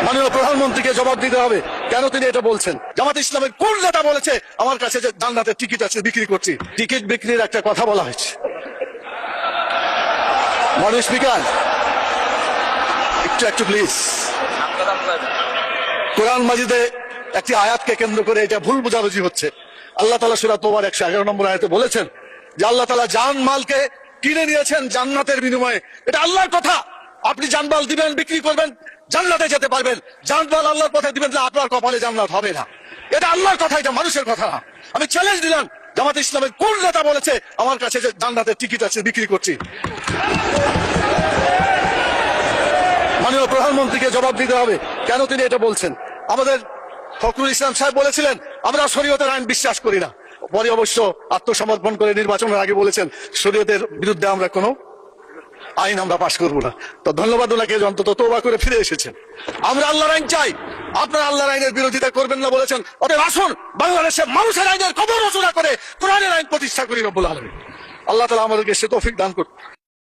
মাননীয় প্রধানমন্ত্রীকে জবাব দিতে হবে কেন তিনি এটা বলছেন। জামাত ইসলামের কোন নেতা বলেছে আমার কাছে যে জান্নাতের টিকিট আছে বিক্রি করছি? টিকিট বিক্রির একটা কথা বলা হয়েছে। মাননীয় স্পিকার একটু প্লিজ। কোরআন মাজিদে একটি আয়াতকে কেন্দ্র করে এটা ভুল বোঝাবুঝি হচ্ছে। আল্লাহ তাআলা সূরা তওবার 111 নম্বর আয়াতে বলেছেন যে আল্লাহ তাআলা জান মালকে কিনে নিয়েছেন জান্নাতের বিনিময়ে। এটা আল্লাহর কথা। আপনি জানমাল দিবেন, বিক্রি করবেন, জান্নাতে যেতে পারবেন। জানমাল আল্লাহর পথে দিবেন না, আপনার কপালে জান্নাত হবে না। এটা আল্লাহর কথা, এটা মানুষের কথা না। আমি চ্যালেঞ্জ দিলাম জামাত ইসলামের কোন নেতা বলেছে আমার কাছে যে জান্নাতের টিকিট আছে বিক্রি করছি? মাননীয় প্রধানমন্ত্রীকে জবাব দিতে হবে কেন তিনি এটা বলছেন। আমাদের ফখরুল ইসলাম সাহেব বলেছিলেন আমরা শরীয়তের আইন বিশ্বাস করি না, পরে অবশ্য আত্মসমর্পণ করে নির্বাচনের আগে বলেছেন শরীয়তের বিরুদ্ধে আমরা কোনো আইন আমরা পাশ করবো না। তো ধন্যবাদ ওনাকে অন্তত তওবা করে ফিরে এসেছেন। আমরা আল্লাহর আইন চাই, আপনারা আল্লাহর আইনের বিরোধিতা করবেন না বলেছেন। অতএব আসুন বাংলাদেশে মানুষের আইনের কবর রচনা করে কোরআনের আইন প্রতিষ্ঠা করি রব্বুল আলামিন। আল্লাহ তাআলা আমাদেরকে সে তৌফিক দান করুন।